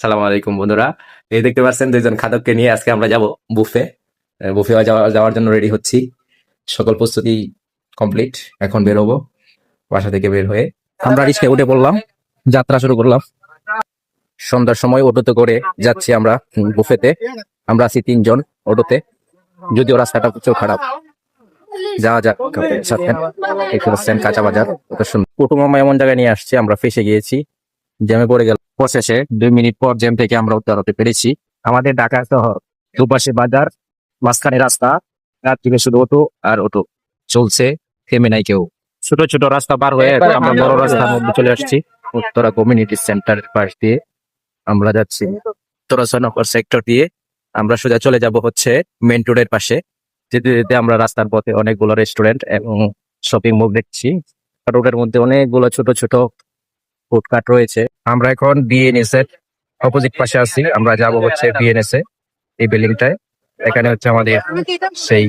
সালাম আলাইকুম বন্ধুরা। এই দেখতে পাচ্ছেন দুইজন খাদককে নিয়ে আজকে আমরা যাব বুফে। বুফে যাওয়ার জন্য রেডি হচ্ছি। সকল প্রস্তুতি কমপ্লিট। এখন বের হবো বাসা থেকে বের হয়ে। আমরা রিক্সায় উঠে পড়লাম, যাত্রা শুরু করলাম। সন্ধ্যার সময় অটোতে করে যাচ্ছি আমরা বুফেতে। আমরা আছি 3 জন অটোতে, যদিও রাস্তাটা প্রচুর খারাপ। যাওয়া যাক। দেখতে পাচ্ছেন কাঁচা বাজার, কত সুন্দর। কুটুমামা এমন জায়গায় নিয়ে আসছে, আমরা ফেসে গিয়েছি, জ্যামে পড়ে গেল। অবশেষে 2 মিনিট পর জ্যাম থেকে আমরা উদ্ধার হতে পেরেছি। আমাদের ঢাকা শহর, দুপাশে বাজার, মাঝখানে রাস্তা, রাত্রিরে শুধু অটো আর অটো চলছে, থেমে নাই কেউ। ছোট ছোট রাস্তা পার হয়ে এখন আমরা বড় রাস্তার মধ্যে চলে আসছি। উত্তরা কমিউনিটি সেন্টারের পাশ দিয়ে আমরা যাচ্ছি, উত্তরা 6 নম্বর সেক্টর দিয়ে আমরা সোজা চলে যাব হচ্ছে মেইন রোডের পাশে। যেতে যেতে আমরা রাস্তার পথে অনেকগুলো রেস্টুরেন্ট এবং শপিং মল দেখছি। রোডের মধ্যে অনেকগুলো ছোট ছোট ফুডকার্ট রয়েছে। আমরা এখন বিএনএস এর অপোজিট পাশে আছি। আমরা যাব হচ্ছে বিএনএস এ, এই বিল্ডিংটায়। এখানে হচ্ছে আমাদের সেই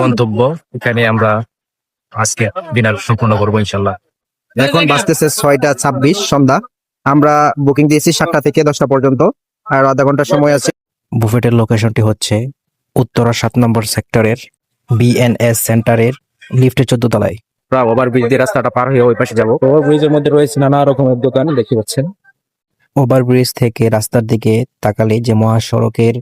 গন্তব্য। এখানে আমরা আজকে ডিনার সম্পূর্ণ করবো ইনশাল্লাহ। এখন বাজতেছে 6টা 26 সন্ধ্যা। আমরা বুকিং দিয়েছি 7টা থেকে 10টা পর্যন্ত, আর আধা ঘন্টা সময় আছে। বুফেটের লোকেশনটি হচ্ছে উত্তরা 7 নম্বর সেক্টরের বিএনএস সেন্টারের লিফটের 14 তলায়। আমরা ওভার ব্রিজ দিয়ে রাস্তাটা পার হয়ে ওই পাশে যাবো। ওভার ব্রিজের মধ্যে রয়েছে নানা রকমের দোকান, দেখতে পাচ্ছেন। ওভারব্রিজ থেকে রাস্তার দিকে তাকালে যে মহাসড়কের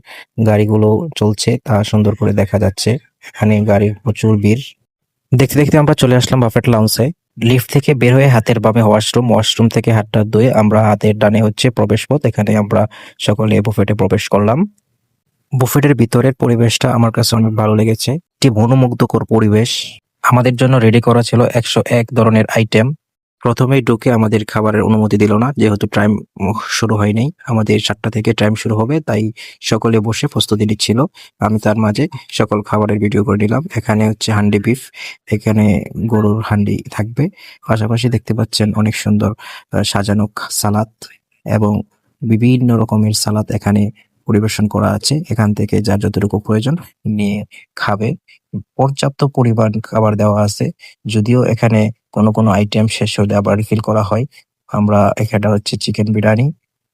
গাড়িগুলো চলছে তা সুন্দর করে দেখা যাচ্ছে। এখানে গাড়ির প্রচুর ভিড়। দেখতে দেখতে আমরা চলে আসলাম বাফেট লাউঞ্জে। লিফট থেকে বের হয়ে হাতের বামে ওয়াশরুম, ওয়াশরুম থেকে হাতটা ধুয়ে আমরা হাতের ডানে হচ্ছে প্রবেশ পথ। এখানে আমরা সকলে বুফেটে প্রবেশ করলাম। বুফেটের ভিতরের পরিবেশটা আমার কাছে অনেক ভালো লেগেছে, একটি মনোমুগ্ধকর পরিবেশ। আমাদের জন্য রেডি করা ছিল 101 ধরনের আইটেম। প্রথমেই ঢুকে আমাদের খাবারের অনুমতি দিল না, যেহেতু টাইম শুরু হয়নি। আমাদের 7টা থেকে টাইম শুরু হবে, তাই সকলে বসে প্রস্তুতি নিচ্ছিল। আমি তার মাঝে সকল খাবারের ভিডিও করে নিলাম। এখানে হচ্ছে হান্ডি বিফ, এখানে গরুর হান্ডি থাকবে। পাশাপাশি দেখতে পাচ্ছেন অনেক সুন্দর সাজানো সালাদ এবং বিভিন্ন রকমের সালাদ এখানে পরিবেশন করা আছে। এখান থেকে যার যতটুকু প্রয়োজন নিয়ে খাবে। পর্যাপ্ত পরিমাণ খাবার দেওয়া আছে, যদিও এখানে কোনো কোনো আইটেম শেষ হলে আবার রিফিল করা হয়। আমরা এখানটা হচ্ছে চিকেন বিরিয়ানি,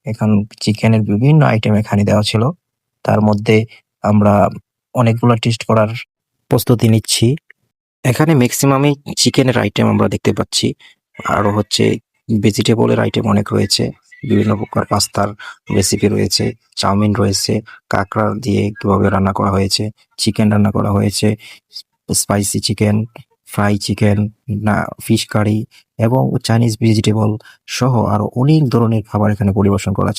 এখন চিকেনের বিভিন্ন আইটেম এখানে দেওয়া ছিল। তার মধ্যে আমরা অনেকগুলো টেস্ট করার প্রস্তুতি নিচ্ছি। এখানে ম্যাক্সিমামই চিকেনের আইটেম আমরা দেখতে পাচ্ছি। আরো হচ্ছে ভেজিটেবলের আইটেম অনেক রয়েছে, বিভিন্ন প্রকার পাস্তার রেসিপি রয়েছে, চাউমিন রয়েছে, কাঁকড়া দিয়ে কিভাবে রান্না করা হয়েছে, চিকেন রান্না করা হয়েছে, স্পাইসি চিকেন, ফ্রাই চিকেন, না ফিশ কারি এবং চাইনিজ ভেজিটেবল সহ আরো অনেক ধরনের খাবার এখানে পরিবেশন করা আছে।